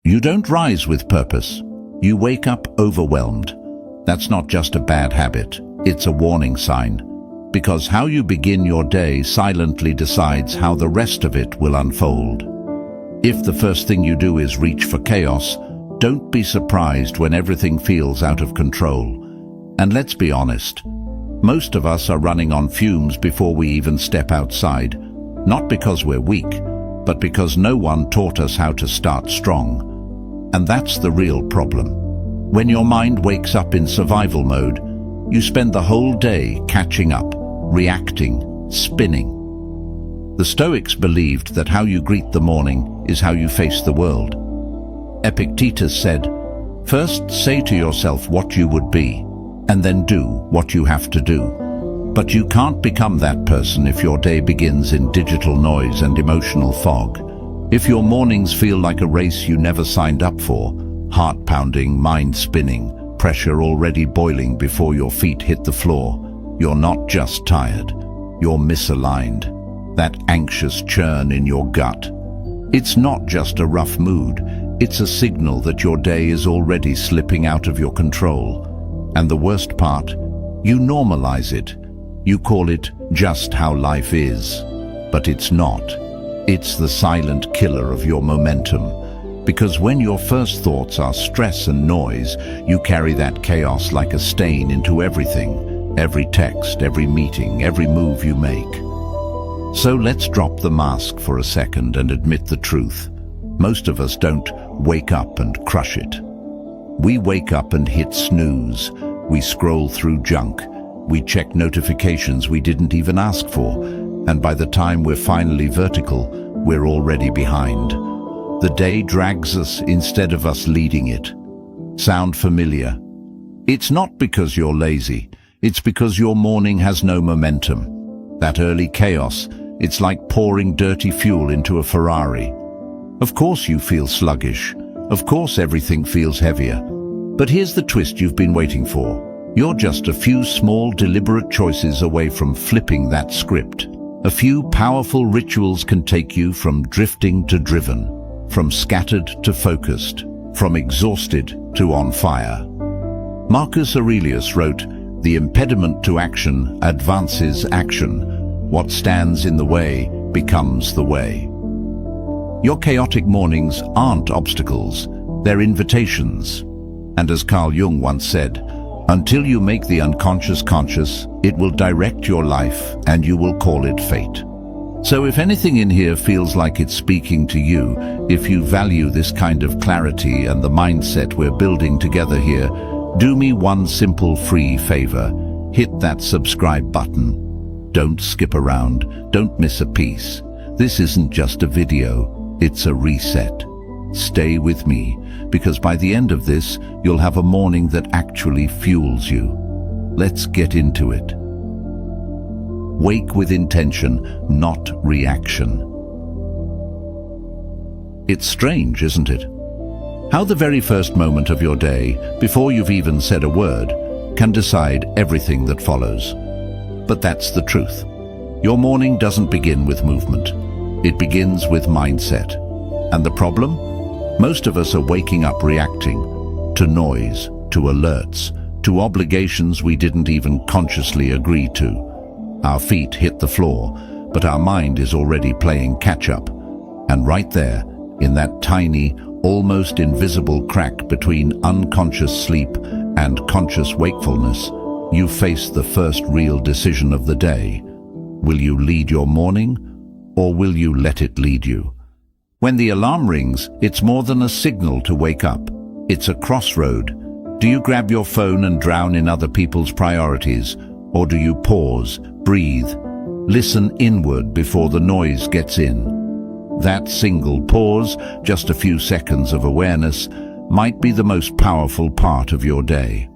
You don't rise with purpose. You wake up overwhelmed. That's not just a bad habit, it's a warning sign. Because how you begin your day silently decides how the rest of it will unfold. If the first thing you do is reach for chaos, don't be surprised when everything feels out of control. And let's be honest, most of us are running on fumes before we even step outside, not because we're weak, but because no one taught us how to start strong. And that's the real problem. When your mind wakes up in survival mode, you spend the whole day catching up, reacting, spinning. The Stoics believed that how you greet the morning is how you face the world. Epictetus said, "First say to yourself what you would be, and then do what you have to do." But you can't become that person if your day begins in digital noise and emotional fog. If your mornings feel like a race you never signed up for, heart pounding, mind spinning, pressure already boiling before your feet hit the floor, you're not just tired, you're misaligned. That anxious churn in your gut. It's not just a rough mood, it's a signal that your day is already slipping out of your control. And the worst part, you normalize it. You call it just how life is. But it's not. It's the silent killer of your momentum. Because when your first thoughts are stress and noise, you carry that chaos like a stain into everything. Every text, every meeting, every move you make. So let's drop the mask for a second and admit the truth. Most of us don't wake up and crush it. We wake up and hit snooze. We scroll through junk. We check notifications we didn't even ask for. And by the time we're finally vertical, we're already behind. The day drags us instead of us leading it. Sound familiar? It's not because you're lazy. It's because your morning has no momentum. That early chaos, it's like pouring dirty fuel into a Ferrari. Of course you feel sluggish. Of course everything feels heavier. But here's the twist you've been waiting for. You're just a few small, deliberate choices away from flipping that script. A few powerful rituals can take you from drifting to driven, from scattered to focused, from exhausted to on fire. Marcus Aurelius wrote, "The impediment to action advances action. What stands in the way becomes the way." Your chaotic mornings aren't obstacles, they're invitations. And as Carl Jung once said, until you make the unconscious conscious, it will direct your life and you will call it fate. So if anything in here feels like it's speaking to you, if you value this kind of clarity and the mindset we're building together here, do me one simple free favor. Hit that subscribe button. Don't skip around. Don't miss a piece. This isn't just a video, it's a reset. Stay with me, because by the end of this, you'll have a morning that actually fuels you. Let's get into it. Wake with intention, not reaction. It's strange, isn't it? How the very first moment of your day, before you've even said a word, can decide everything that follows. But that's the truth. Your morning doesn't begin with movement. It begins with mindset. And the problem? Most of us are waking up reacting to noise, to alerts, to obligations we didn't even consciously agree to. Our feet hit the floor, but our mind is already playing catch-up. And right there, in that tiny, almost invisible crack between unconscious sleep and conscious wakefulness, you face the first real decision of the day. Will you lead your morning, or will you let it lead you? When the alarm rings, it's more than a signal to wake up. It's a crossroad. Do you grab your phone and drown in other people's priorities, or do you pause, breathe, listen inward before the noise gets in? That single pause, just a few seconds of awareness, might be the most powerful part of your day.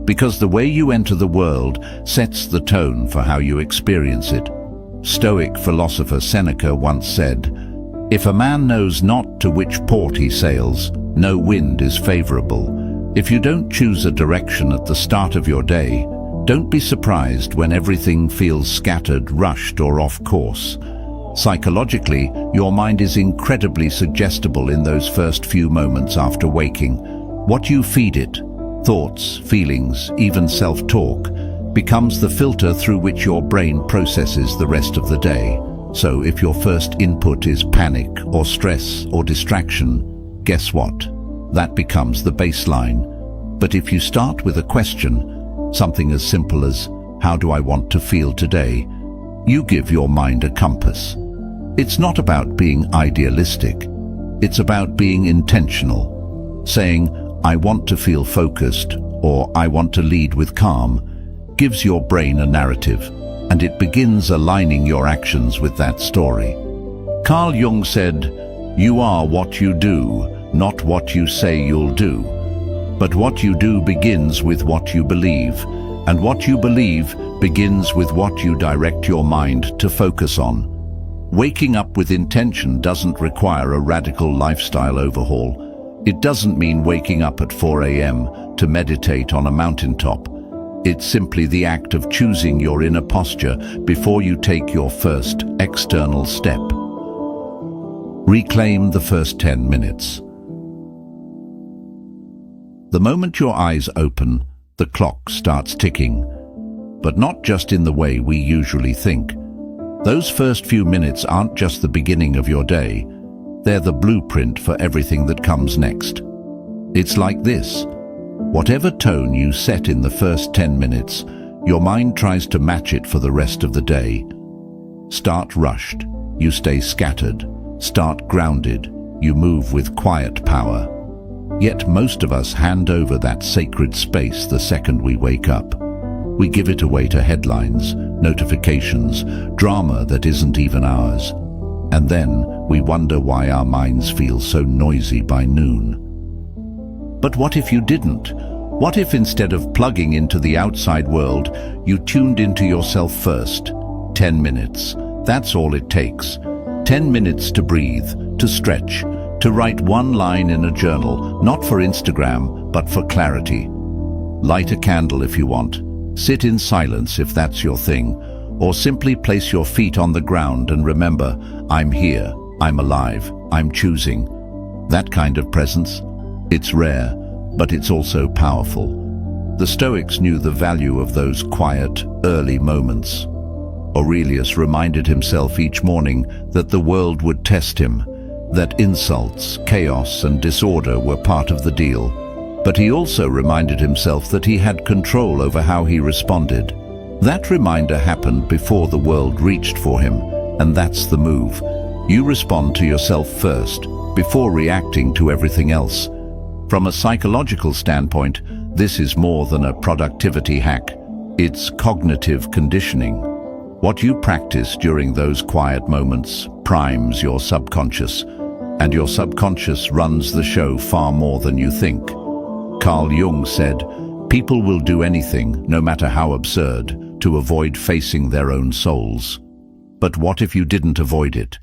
Because the way you enter the world sets the tone for how you experience it. Stoic philosopher Seneca once said, "If a man knows not to which port he sails, no wind is favorable." If you don't choose a direction at the start of your day, don't be surprised when everything feels scattered, rushed, or off course. Psychologically, your mind is incredibly suggestible in those first few moments after waking. What you feed it, thoughts, feelings, even self-talk, becomes the filter through which your brain processes the rest of the day. So if your first input is panic or stress or distraction, guess what? That becomes the baseline. But if you start with a question, something as simple as, how do I want to feel today? You give your mind a compass. It's not about being idealistic. It's about being intentional. Saying, I want to feel focused, or I want to lead with calm, gives your brain a narrative, and it begins aligning your actions with that story. Carl Jung said, "You are what you do, not what you say you'll do. But what you do begins with what you believe, and what you believe begins with what you direct your mind to focus on." Waking up with intention doesn't require a radical lifestyle overhaul. It doesn't mean waking up at 4 a.m. to meditate on a mountaintop. It's simply the act of choosing your inner posture before you take your first external step. Reclaim the first 10 minutes. The moment your eyes open, the clock starts ticking. But not just in the way we usually think. Those first few minutes aren't just the beginning of your day. They're the blueprint for everything that comes next. It's like this. Whatever tone you set in the first 10 minutes, your mind tries to match it for the rest of the day. Start rushed, you stay scattered. Start grounded, you move with quiet power. Yet most of us hand over that sacred space the second we wake up. We give it away to headlines, notifications, drama that isn't even ours. And then we wonder why our minds feel so noisy by noon. But what if you didn't? What if instead of plugging into the outside world, you tuned into yourself first? 10 minutes. That's all it takes. 10 minutes to breathe, to stretch, to write one line in a journal, not for Instagram, but for clarity. Light a candle if you want. Sit in silence if that's your thing. Or simply place your feet on the ground and remember, I'm here, I'm alive, I'm choosing. That kind of presence, it's rare, but it's also powerful. The Stoics knew the value of those quiet, early moments. Aurelius reminded himself each morning that the world would test him, that insults, chaos, and disorder were part of the deal. But he also reminded himself that he had control over how he responded. That reminder happened before the world reached for him, and that's the move. You respond to yourself first, before reacting to everything else. From a psychological standpoint, this is more than a productivity hack. It's cognitive conditioning. What you practice during those quiet moments primes your subconscious, and your subconscious runs the show far more than you think. Carl Jung said, "People will do anything, no matter how absurd, to avoid facing their own souls." But what if you didn't avoid it?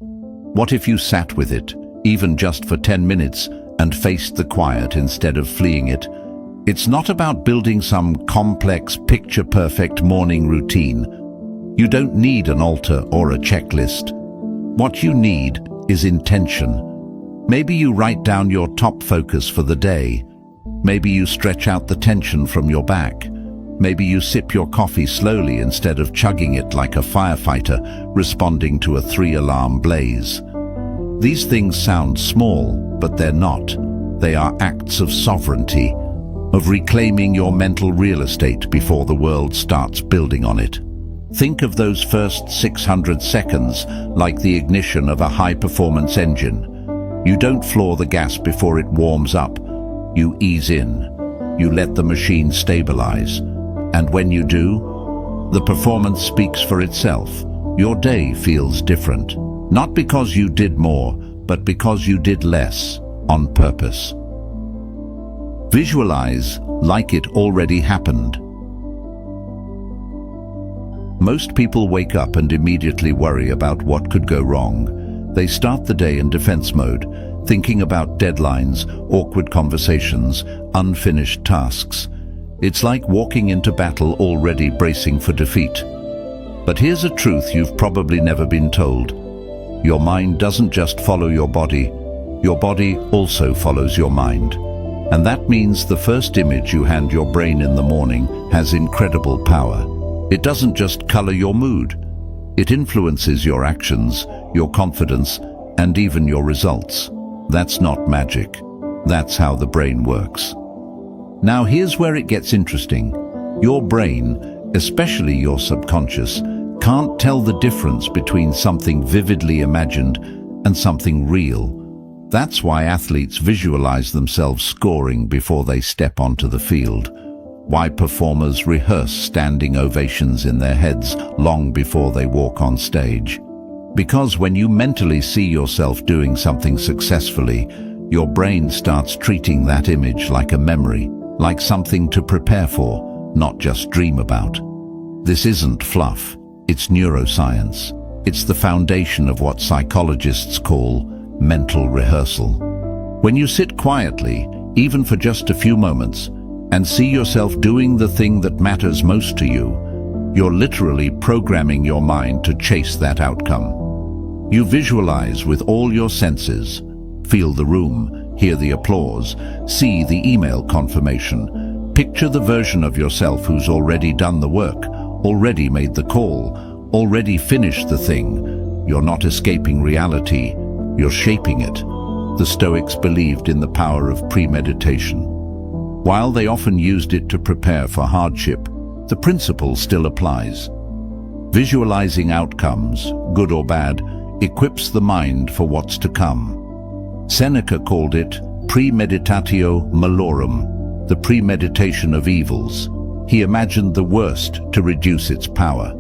What if you sat with it, even just for 10 minutes, and faced the quiet instead of fleeing it? It's not about building some complex, picture-perfect morning routine. You don't need an altar or a checklist. What you need is intention. Maybe you write down your top focus for the day. Maybe you stretch out the tension from your back. Maybe you sip your coffee slowly instead of chugging it like a firefighter responding to a 3-alarm blaze. These things sound small, but they're not. They are acts of sovereignty, of reclaiming your mental real estate before the world starts building on it. Think of those first 600 seconds like the ignition of a high-performance engine. You don't floor the gas before it warms up. You ease in. You let the machine stabilize. And when you do, the performance speaks for itself. Your day feels different. Not because you did more, but because you did less, on purpose. Visualize like it already happened. Most people wake up and immediately worry about what could go wrong. They start the day in defense mode, thinking about deadlines, awkward conversations, unfinished tasks. It's like walking into battle already bracing for defeat. But here's a truth you've probably never been told. Your mind doesn't just follow your body also follows your mind. And that means the first image you hand your brain in the morning has incredible power. It doesn't just color your mood. It influences your actions, your confidence, and even your results. That's not magic. That's how the brain works. Now here's where it gets interesting. Your brain, especially your subconscious, can't tell the difference between something vividly imagined and something real. That's why athletes visualize themselves scoring before they step onto the field. Why performers rehearse standing ovations in their heads long before they walk on stage. Because when you mentally see yourself doing something successfully, your brain starts treating that image like a memory, like something to prepare for, not just dream about. This isn't fluff, it's neuroscience. It's the foundation of what psychologists call mental rehearsal. When you sit quietly, even for just a few moments, and see yourself doing the thing that matters most to you, you're literally programming your mind to chase that outcome. You visualize with all your senses, feel the room, hear the applause, see the email confirmation, picture the version of yourself who's already done the work, already made the call, already finished the thing. You're not escaping reality, you're shaping it. The Stoics believed in the power of premeditation. While they often used it to prepare for hardship, the principle still applies. Visualizing outcomes, good or bad, equips the mind for what's to come. Seneca called it premeditatio malorum, the premeditation of evils. He imagined the worst to reduce its power.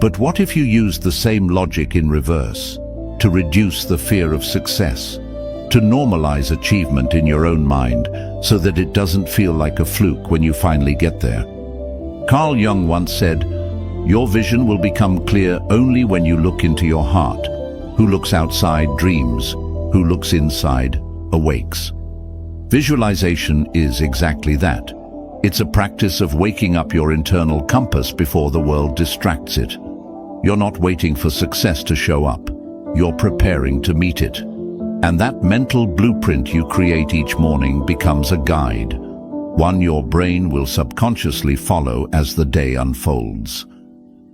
But what if you used the same logic in reverse, to reduce the fear of success? To normalize achievement in your own mind so that it doesn't feel like a fluke when you finally get there. Carl Jung once said, "Your vision will become clear only when you look into your heart. Who looks outside dreams, who looks inside awakes." Visualization is exactly that. It's a practice of waking up your internal compass before the world distracts it. You're not waiting for success to show up. You're preparing to meet it. And that mental blueprint you create each morning becomes a guide, one your brain will subconsciously follow as the day unfolds.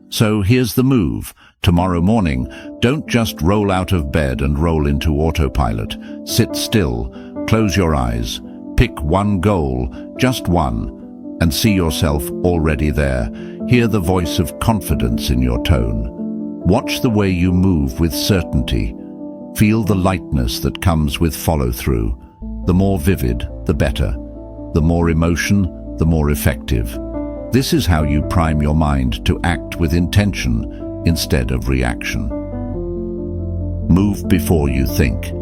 So here's the move. Tomorrow morning, don't just roll out of bed and roll into autopilot. Sit still, close your eyes, pick one goal, just one, and see yourself already there. Hear the voice of confidence in your tone. Watch the way you move with certainty. Feel the lightness that comes with follow-through. The more vivid, the better. The more emotion, the more effective. This is how you prime your mind to act with intention instead of reaction. Move before you think.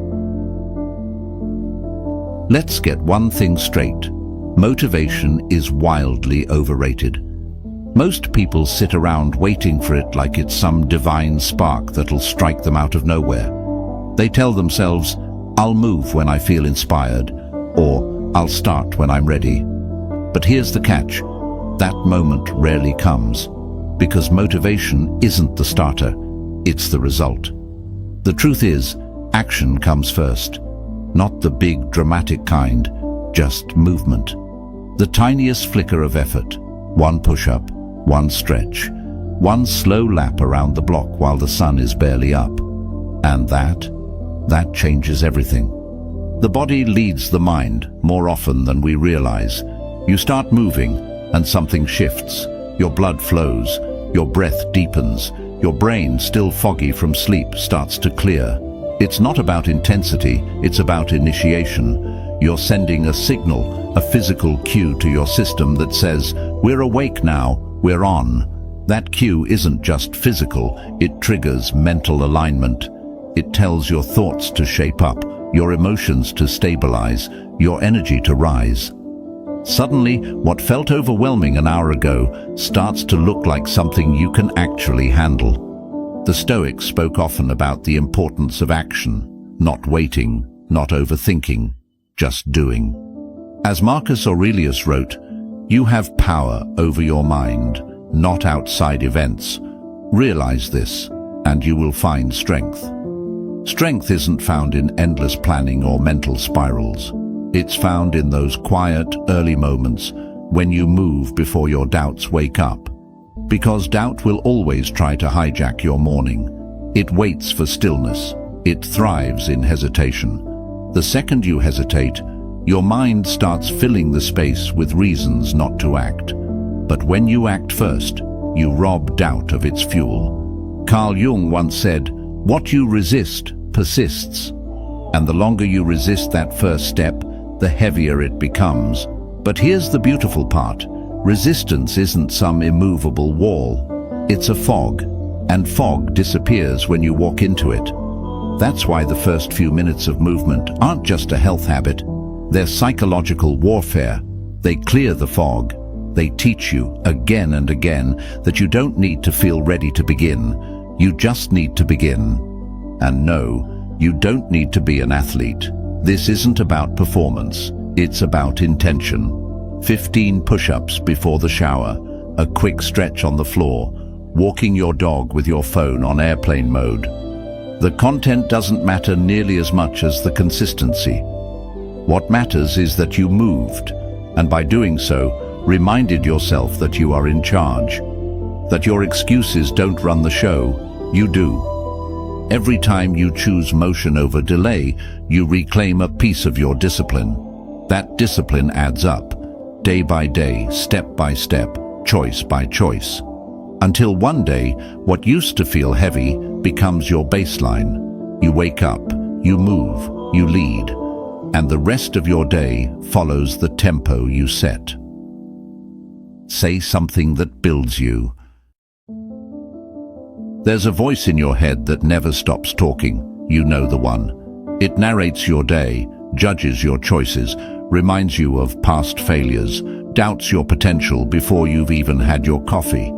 Let's get one thing straight. Motivation is wildly overrated. Most people sit around waiting for it like it's some divine spark that'll strike them out of nowhere. They tell themselves, "I'll move when I feel inspired," or "I'll start when I'm ready." But here's the catch. That moment rarely comes, because motivation isn't the starter, it's the result. The truth is, action comes first. Not the big, dramatic kind, just movement. The tiniest flicker of effort, one push-up, one stretch, one slow lap around the block while the sun is barely up. And that changes everything. The body leads the mind more often than we realize. You start moving and something shifts. Your blood flows, your breath deepens, your brain, still foggy from sleep, starts to clear. It's not about intensity, it's about initiation. You're sending a signal, a physical cue to your system that says, "We're awake now, we're on." That cue isn't just physical, it triggers mental alignment. It tells your thoughts to shape up, your emotions to stabilize, your energy to rise. Suddenly, what felt overwhelming an hour ago starts to look like something you can actually handle. The Stoics spoke often about the importance of action, not waiting, not overthinking, just doing. As Marcus Aurelius wrote, "You have power over your mind, not outside events. Realize this, and you will find strength." Strength isn't found in endless planning or mental spirals. It's found in those quiet, early moments when you move before your doubts wake up. Because doubt will always try to hijack your morning. It waits for stillness. It thrives in hesitation. The second you hesitate, your mind starts filling the space with reasons not to act. But when you act first, you rob doubt of its fuel. Carl Jung once said, "What you resist persists." And the longer you resist that first step, the heavier it becomes. But here's the beautiful part. Resistance isn't some immovable wall. It's a fog, and fog disappears when you walk into it. That's why the first few minutes of movement aren't just a health habit. They're psychological warfare. They clear the fog. They teach you again and again that you don't need to feel ready to begin. You just need to begin. And no, you don't need to be an athlete. This isn't about performance. It's about intention. 15 push-ups before the shower, a quick stretch on the floor, walking your dog with your phone on airplane mode. The content doesn't matter nearly as much as the consistency. What matters is that you moved, and by doing so, reminded yourself that you are in charge, that your excuses don't run the show, you do. Every time you choose motion over delay, you reclaim a piece of your discipline. That discipline adds up, day by day, step by step, choice by choice. Until one day, what used to feel heavy becomes your baseline. You wake up, you move, you lead, and the rest of your day follows the tempo you set. Say something that builds you. There's a voice in your head that never stops talking. You know the one. It narrates your day, judges your choices, reminds you of past failures, doubts your potential before you've even had your coffee.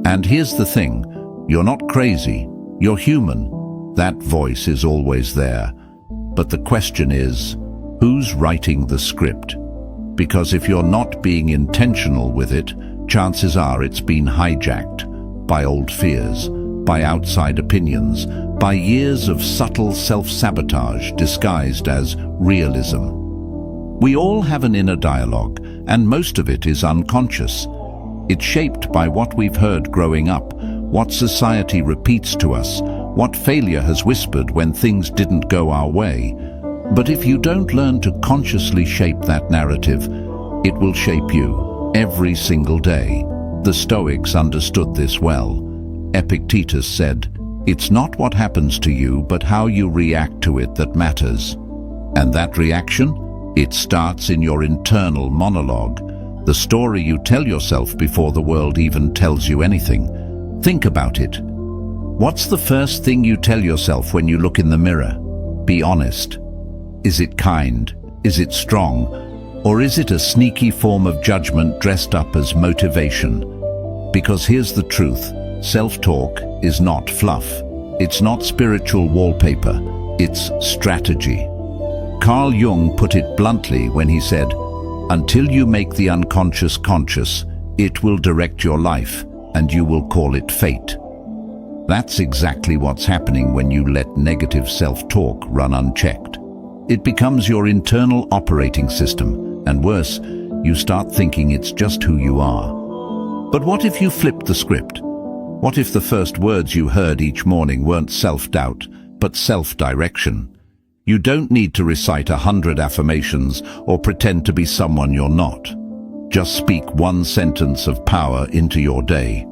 And here's the thing, you're not crazy, you're human. That voice is always there. But the question is, who's writing the script? Because if you're not being intentional with it, chances are it's been hijacked by old fears, by outside opinions, by years of subtle self-sabotage disguised as realism. We all have an inner dialogue, and most of it is unconscious. It's shaped by what we've heard growing up, what society repeats to us, what failure has whispered when things didn't go our way. But if you don't learn to consciously shape that narrative, it will shape you every single day. The Stoics understood this well. Epictetus said, "It's not what happens to you, but how you react to it that matters." And that reaction? It starts in your internal monologue, the story you tell yourself before the world even tells you anything. Think about it. What's the first thing you tell yourself when you look in the mirror? Be honest. Is it kind? Is it strong? Or is it a sneaky form of judgment dressed up as motivation? Because here's the truth. Self-talk is not fluff. It's not spiritual wallpaper. It's strategy. Carl Jung put it bluntly when he said, "Until you make the unconscious conscious, it will direct your life, and you will call it fate." That's exactly what's happening when you let negative self-talk run unchecked. It becomes your internal operating system, and worse, you start thinking it's just who you are. But what if you flipped the script? What if the first words you heard each morning weren't self-doubt, but self-direction? You don't need to recite 100 affirmations or pretend to be someone you're not. Just speak one sentence of power into your day,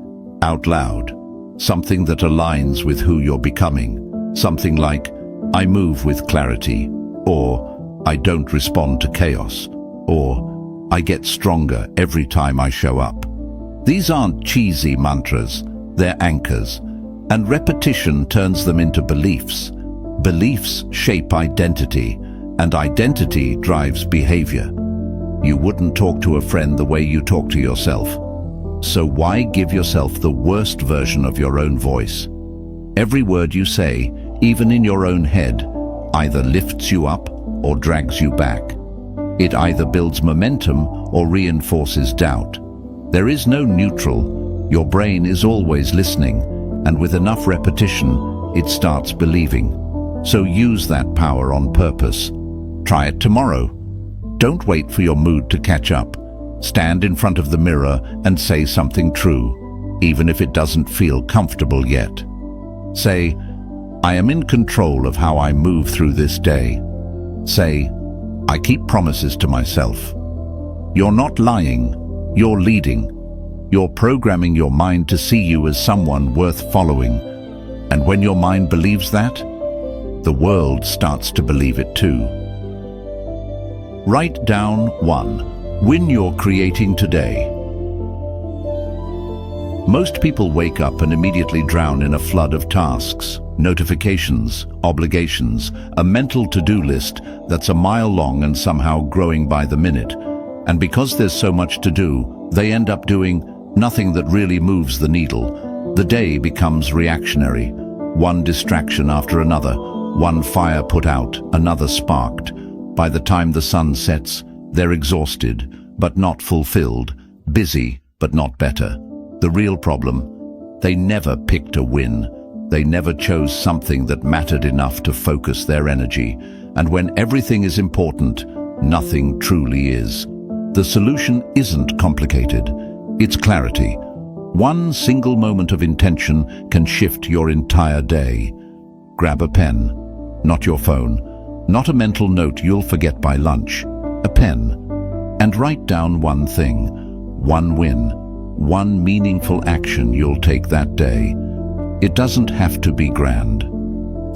out loud. Something that aligns with who you're becoming. Something like, "I move with clarity," or "I don't respond to chaos," or "I get stronger every time I show up." These aren't cheesy mantras, they're anchors, and repetition turns them into beliefs. Beliefs shape identity, and identity drives behavior. You wouldn't talk to a friend the way you talk to yourself. So why give yourself the worst version of your own voice? Every word you say, even in your own head, either lifts you up or drags you back. It either builds momentum or reinforces doubt. There is no neutral. Your brain is always listening, and with enough repetition, it starts believing. So use that power on purpose. Try it tomorrow. Don't wait for your mood to catch up. Stand in front of the mirror and say something true, even if it doesn't feel comfortable yet. Say, I am in control of how I move through this day. Say, I keep promises to myself. You're not lying, you're leading. You're programming your mind to see you as someone worth following. And when your mind believes that, the world starts to believe it too. Write down 1. Win you're creating today. Most people wake up and immediately drown in a flood of tasks, notifications, obligations, a mental to-do list that's a mile long and somehow growing by the minute. And because there's so much to do, they end up doing nothing that really moves the needle. The day becomes reactionary. One distraction after another, one fire put out, another sparked. By the time the sun sets, they're exhausted, but not fulfilled, busy, but not better. The real problem, they never picked a win. They never chose something that mattered enough to focus their energy. And when everything is important, nothing truly is. The solution isn't complicated. It's clarity. One single moment of intention can shift your entire day. Grab a pen, not your phone, not a mental note you'll forget by lunch, a pen, and write down one thing, one win, one meaningful action you'll take that day. It doesn't have to be grand.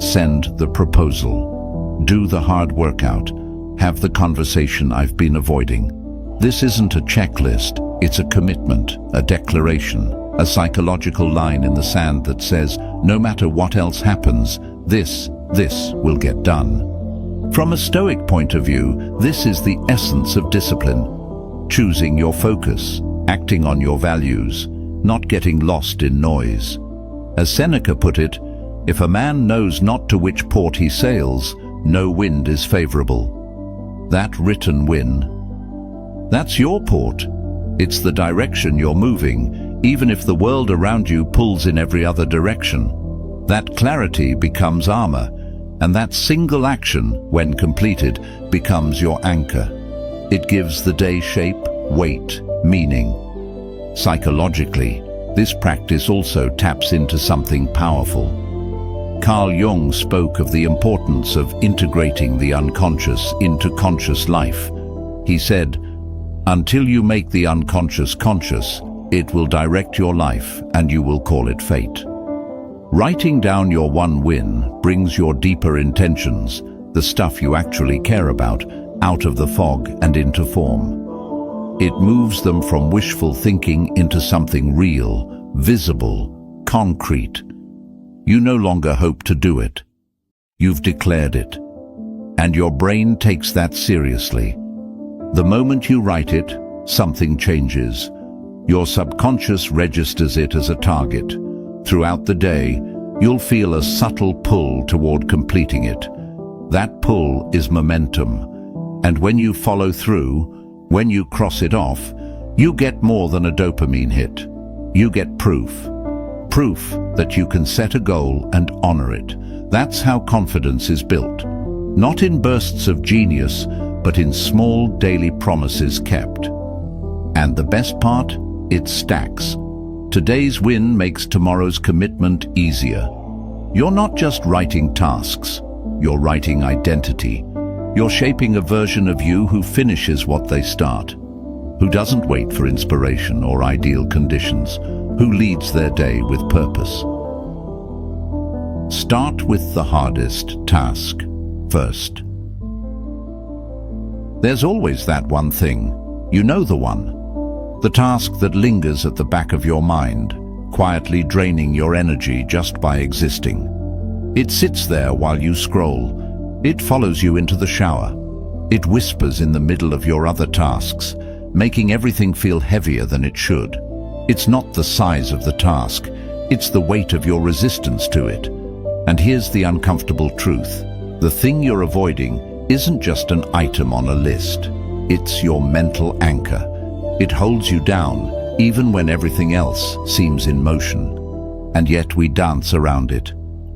Send the proposal. Do the hard workout. Have the conversation I've been avoiding. This isn't a checklist, it's a commitment, a declaration, a psychological line in the sand that says, no matter what else happens, this will get done. From a Stoic point of view, this is the essence of discipline. Choosing your focus, acting on your values, not getting lost in noise. As Seneca put it, if a man knows not to which port he sails, no wind is favorable. That written win, that's your port. It's the direction you're moving, even if the world around you pulls in every other direction. That clarity becomes armor, and that single action, when completed, becomes your anchor. It gives the day shape, weight, meaning. Psychologically, this practice also taps into something powerful. Carl Jung spoke of the importance of integrating the unconscious into conscious life. He said, until you make the unconscious conscious, it will direct your life and you will call it fate. Writing down your one win brings your deeper intentions, the stuff you actually care about, out of the fog and into form. It moves them from wishful thinking into something real, visible, concrete. You no longer hope to do it. You've declared it. And your brain takes that seriously. The moment you write it, something changes. Your subconscious registers it as a target. Throughout the day, you'll feel a subtle pull toward completing it. That pull is momentum. And when you follow through, when you cross it off, you get more than a dopamine hit. You get proof. Proof that you can set a goal and honor it. That's how confidence is built. Not in bursts of genius, but in small daily promises kept. And the best part? It stacks. Today's win makes tomorrow's commitment easier. You're not just writing tasks, you're writing identity. You're shaping a version of you who finishes what they start, who doesn't wait for inspiration or ideal conditions, who leads their day with purpose. Start with the hardest task first. There's always that one thing, you know the one. The task that lingers at the back of your mind, quietly draining your energy just by existing. It sits there while you scroll. It follows you into the shower. It whispers in the middle of your other tasks, making everything feel heavier than it should. It's not the size of the task, it's the weight of your resistance to it. And here's the uncomfortable truth. The thing you're avoiding isn't just an item on a list. It's your mental anchor. It holds you down, even when everything else seems in motion. And yet we dance around it.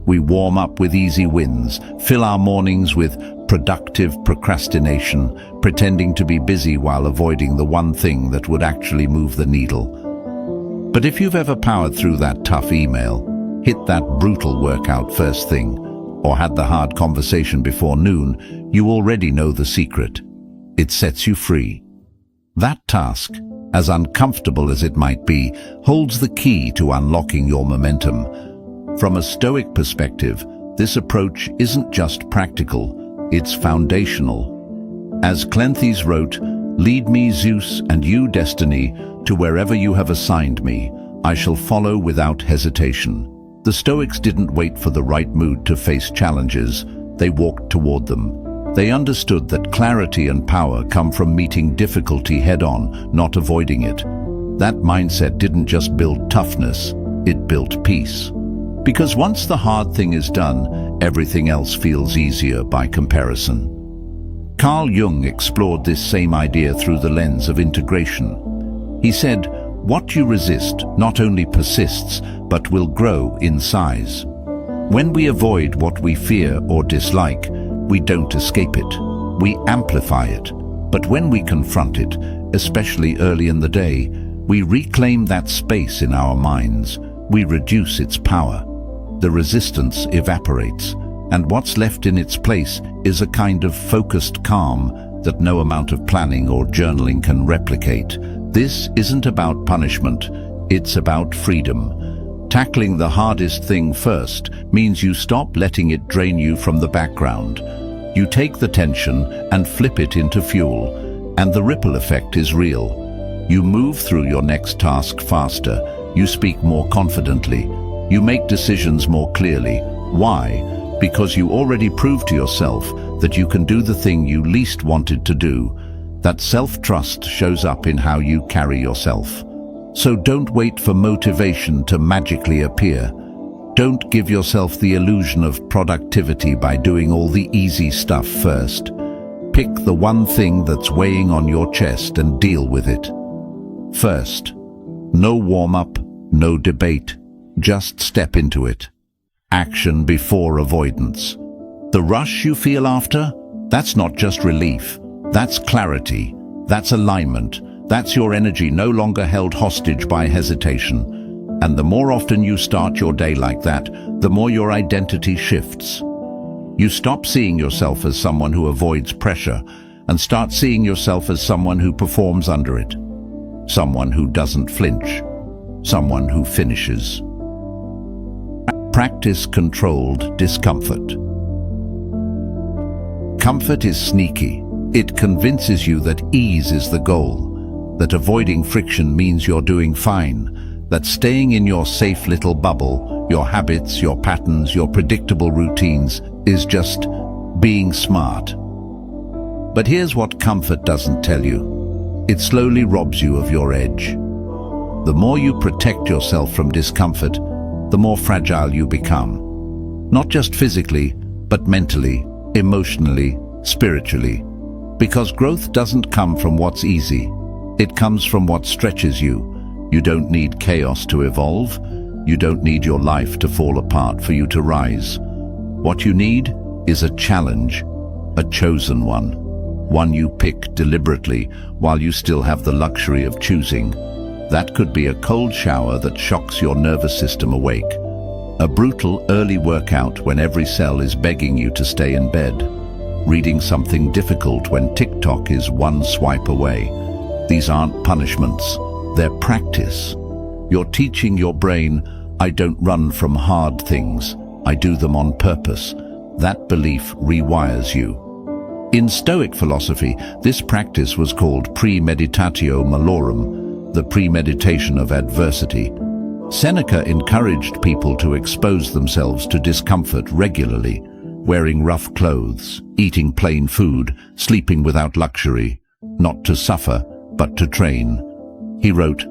We warm up with easy wins, fill our mornings with productive procrastination, pretending to be busy while avoiding the one thing that would actually move the needle. But if you've ever powered through that tough email, hit that brutal workout first thing, or had the hard conversation before noon, you already know the secret. It sets you free. That task, as uncomfortable as it might be, holds the key to unlocking your momentum. From a Stoic perspective, this approach isn't just practical, it's foundational. As Cleanthes wrote, "Lead me, Zeus, and you, Destiny, to wherever you have assigned me. I shall follow without hesitation." The Stoics didn't wait for the right mood to face challenges, they walked toward them. They understood that clarity and power come from meeting difficulty head-on, not avoiding it. That mindset didn't just build toughness, it built peace. Because once the hard thing is done, everything else feels easier by comparison. Carl Jung explored this same idea through the lens of integration. He said, "What you resist not only persists, but will grow in size." When we avoid what we fear or dislike, we don't escape it, we amplify it. But when we confront it, especially early in the day, we reclaim that space in our minds, we reduce its power. The resistance evaporates, and what's left in its place is a kind of focused calm that no amount of planning or journaling can replicate. This isn't about punishment, it's about freedom. Tackling the hardest thing first means you stop letting it drain you from the background. You take the tension and flip it into fuel, and the ripple effect is real. You move through your next task faster, you speak more confidently, you make decisions more clearly. Why? Because you already proved to yourself that you can do the thing you least wanted to do. That self-trust shows up in how you carry yourself. So don't wait for motivation to magically appear. Don't give yourself the illusion of productivity by doing all the easy stuff first. Pick the one thing that's weighing on your chest and deal with it. First, no warm-up, no debate. Just step into it. Action before avoidance. The rush you feel after, that's not just relief. That's clarity. That's alignment. That's your energy no longer held hostage by hesitation. And the more often you start your day like that, the more your identity shifts. You stop seeing yourself as someone who avoids pressure and start seeing yourself as someone who performs under it. Someone who doesn't flinch. Someone who finishes. Practice controlled discomfort. Comfort is sneaky. It convinces you that ease is the goal, that avoiding friction means you're doing fine, that staying in your safe little bubble, your habits, your patterns, your predictable routines, is just being smart. But here's what comfort doesn't tell you. It slowly robs you of your edge. The more you protect yourself from discomfort, the more fragile you become. Not just physically, but mentally, emotionally, spiritually. Because growth doesn't come from what's easy. It comes from what stretches you. You don't need chaos to evolve. You don't need your life to fall apart for you to rise. What you need is a challenge, a chosen one. One you pick deliberately while you still have the luxury of choosing. That could be a cold shower that shocks your nervous system awake. A brutal early workout when every cell is begging you to stay in bed. Reading something difficult when TikTok is one swipe away. These aren't punishments, they're practice. You're teaching your brain, I don't run from hard things, I do them on purpose. That belief rewires you. In Stoic philosophy, this practice was called premeditatio malorum, the premeditation of adversity. Seneca encouraged people to expose themselves to discomfort regularly, wearing rough clothes, eating plain food, sleeping without luxury, not to suffer, but to train. He wrote,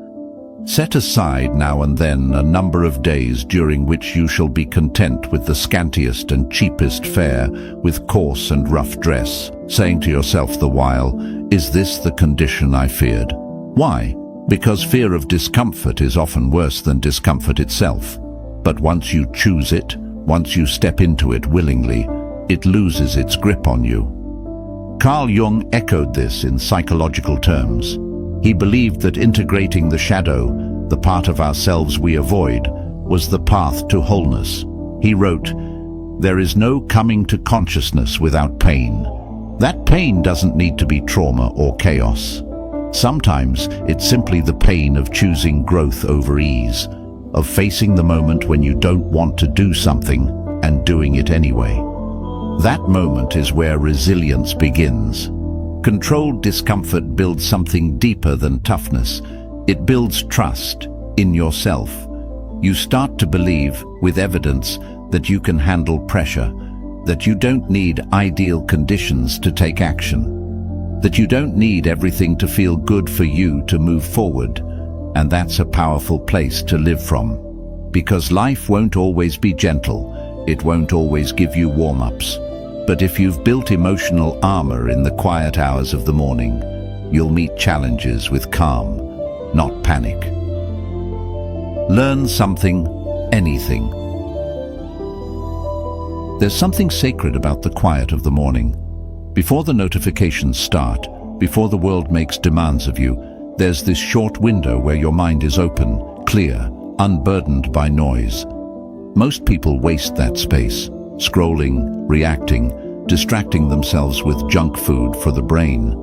"Set aside now and then a number of days during which you shall be content with the scantiest and cheapest fare, with coarse and rough dress, saying to yourself the while, is this the condition I feared?" Why? Because fear of discomfort is often worse than discomfort itself. But once you choose it, Once you step into it willingly, it loses its grip on you. Carl Jung echoed this in psychological terms. He believed that integrating the shadow, the part of ourselves we avoid, was the path to wholeness. He wrote, "There is no coming to consciousness without pain." That pain doesn't need to be trauma or chaos. Sometimes it's simply the pain of choosing growth over ease, of facing the moment when you don't want to do something and doing it anyway. That moment is where resilience begins. Controlled discomfort builds something deeper than toughness. It builds trust in yourself. You start to believe, with evidence, that you can handle pressure, that you don't need ideal conditions to take action, that you don't need everything to feel good for you to move forward. And that's a powerful place to live from. Because life won't always be gentle, it won't always give you warm-ups. But if you've built emotional armor in the quiet hours of the morning, you'll meet challenges with calm, not panic. Learn something, anything. There's something sacred about the quiet of the morning. Before the notifications start, before the world makes demands of you, there's this short window where your mind is open, clear, unburdened by noise. Most people waste that space, scrolling, reacting, distracting themselves with junk food for the brain.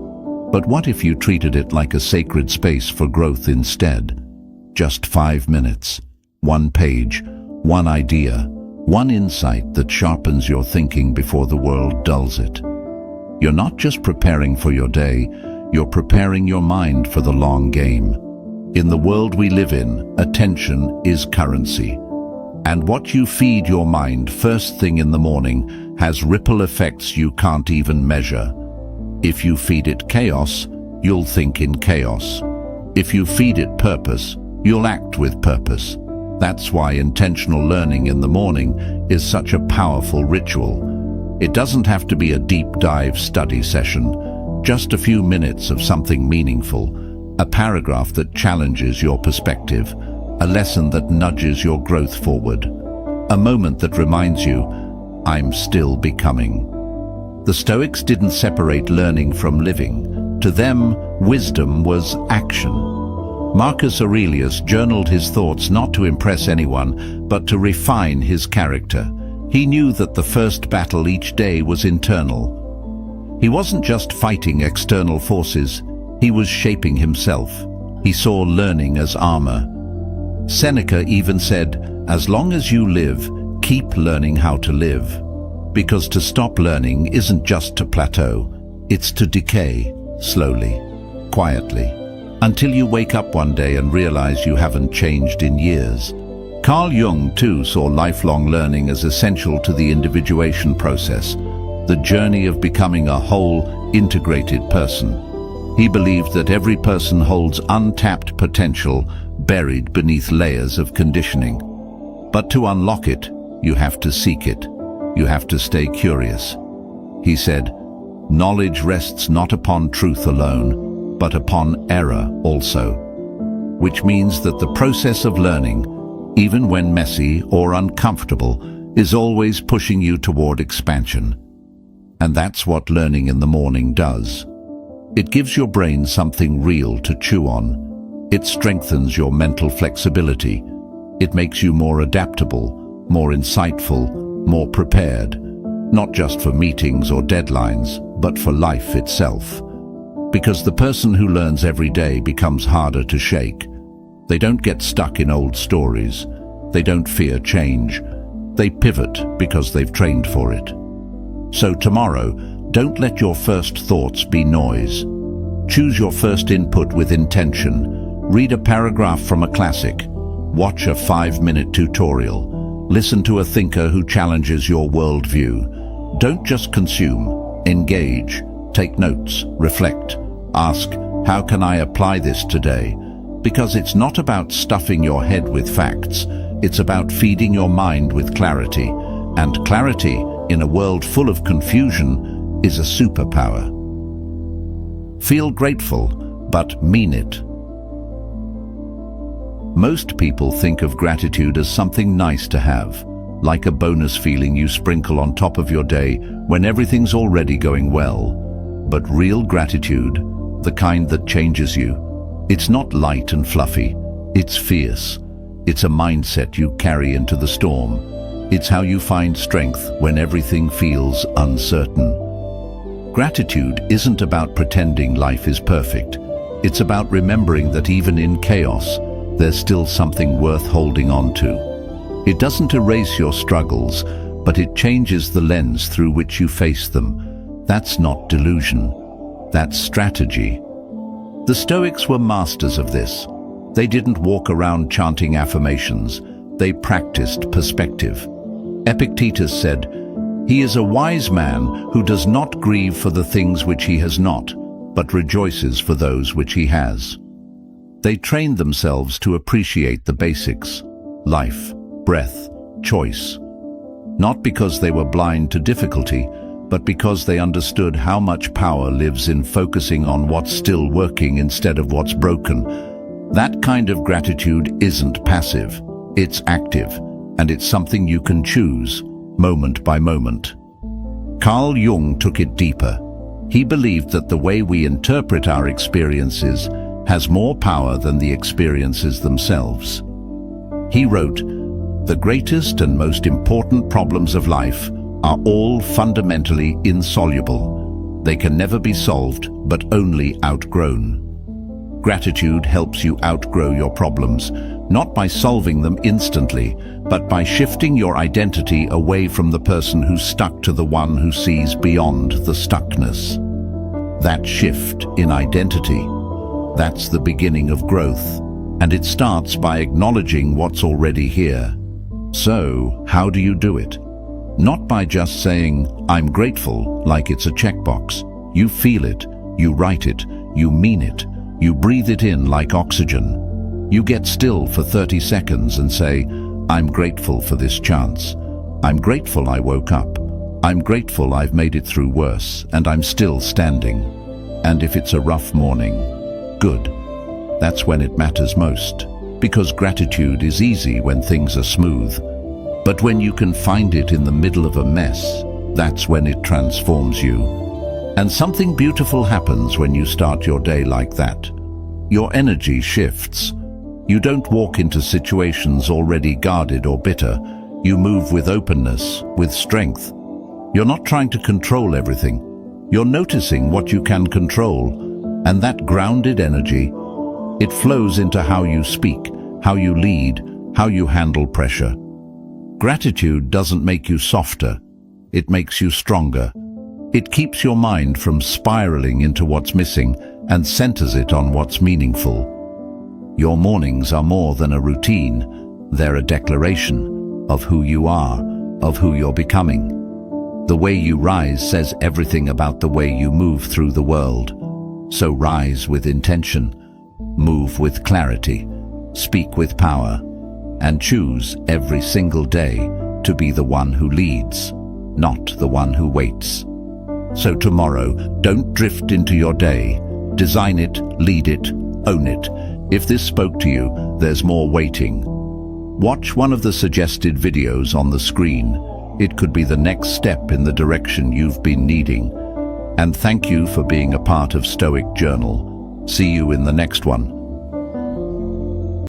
But what if you treated it like a sacred space for growth instead? Just 5 minutes, one page, one idea, one insight that sharpens your thinking before the world dulls it. You're not just preparing for your day, you're preparing your mind for the long game. In the world we live in, attention is currency. And what you feed your mind first thing in the morning has ripple effects you can't even measure. If you feed it chaos, you'll think in chaos. If you feed it purpose, you'll act with purpose. That's why intentional learning in the morning is such a powerful ritual. It doesn't have to be a deep dive study session, just a few minutes of something meaningful, a paragraph that challenges your perspective, a lesson that nudges your growth forward, a moment that reminds you, I'm still becoming. The Stoics didn't separate learning from living. To them, wisdom was action. Marcus Aurelius journaled his thoughts not to impress anyone, but to refine his character. He knew that the first battle each day was internal. He wasn't just fighting external forces, he was shaping himself. He saw learning as armor. Seneca even said, as long as you live, keep learning how to live. Because to stop learning isn't just to plateau, it's to decay, slowly, quietly, until you wake up one day and realize you haven't changed in years. Carl Jung, too, saw lifelong learning as essential to the individuation process, the journey of becoming a whole, integrated person. He believed that every person holds untapped potential buried beneath layers of conditioning. But to unlock it, you have to seek it. You have to stay curious. He said, knowledge rests not upon truth alone, but upon error also. Which means that the process of learning, even when messy or uncomfortable, is always pushing you toward expansion. And that's what learning in the morning does. It gives your brain something real to chew on. It strengthens your mental flexibility. It makes you more adaptable, more insightful, more prepared, not just for meetings or deadlines, but for life itself. Because the person who learns every day becomes harder to shake. They don't get stuck in old stories. They don't fear change. They pivot because they've trained for it. So tomorrow, don't let your first thoughts be noise. Choose your first input with intention. Read a paragraph from a classic. Watch a 5-minute tutorial. Listen to a thinker who challenges your worldview. Don't just consume. Engage. Take notes. Reflect. Ask, how can I apply this today? Because it's not about stuffing your head with facts. It's about feeding your mind with clarity. And clarity, in a world full of confusion, is a superpower. Feel grateful, but mean it. Most people think of gratitude as something nice to have, like a bonus feeling you sprinkle on top of your day when everything's already going well. But real gratitude, the kind that changes you, it's not light and fluffy, it's fierce. It's a mindset you carry into the storm. It's how you find strength when everything feels uncertain. Gratitude isn't about pretending life is perfect. It's about remembering that even in chaos, there's still something worth holding on to. It doesn't erase your struggles, but it changes the lens through which you face them. That's not delusion. That's strategy. The Stoics were masters of this. They didn't walk around chanting affirmations. They practiced perspective. Epictetus said, "He is a wise man who does not grieve for the things which he has not, but rejoices for those which he has." They trained themselves to appreciate the basics: life, breath, choice. Not because they were blind to difficulty, but because they understood how much power lives in focusing on what's still working instead of what's broken. That kind of gratitude isn't passive, it's active, and it's something you can choose, moment by moment. Carl Jung took it deeper. He believed that the way we interpret our experiences has more power than the experiences themselves. He wrote, "The greatest and most important problems of life are all fundamentally insoluble. They can never be solved, but only outgrown." Gratitude helps you outgrow your problems, not by solving them instantly, but by shifting your identity away from the person who's stuck to the one who sees beyond the stuckness. That shift in identity, that's the beginning of growth, and it starts by acknowledging what's already here. So, how do you do it? Not by just saying, "I'm grateful," like it's a checkbox. You feel it, you write it, you mean it, you breathe it in like oxygen. You get still for 30 seconds and say, "I'm grateful for this chance. I'm grateful I woke up. I'm grateful I've made it through worse, and I'm still standing." And if it's a rough morning, good. That's when it matters most, because gratitude is easy when things are smooth. But when you can find it in the middle of a mess, that's when it transforms you. And something beautiful happens when you start your day like that. Your energy shifts. You don't walk into situations already guarded or bitter. You move with openness, with strength. You're not trying to control everything. You're noticing what you can control. And that grounded energy, it flows into how you speak, how you lead, how you handle pressure. Gratitude doesn't make you softer. It makes you stronger. It keeps your mind from spiraling into what's missing and centers it on what's meaningful. Your mornings are more than a routine. They're a declaration of who you are, of who you're becoming. The way you rise says everything about the way you move through the world. So rise with intention, move with clarity, speak with power, and choose every single day to be the one who leads, not the one who waits. So tomorrow, don't drift into your day. Design it, lead it, own it. If this spoke to you, there's more waiting. Watch one of the suggested videos on the screen. It could be the next step in the direction you've been needing. And thank you for being a part of Stoic Journal. See you in the next one.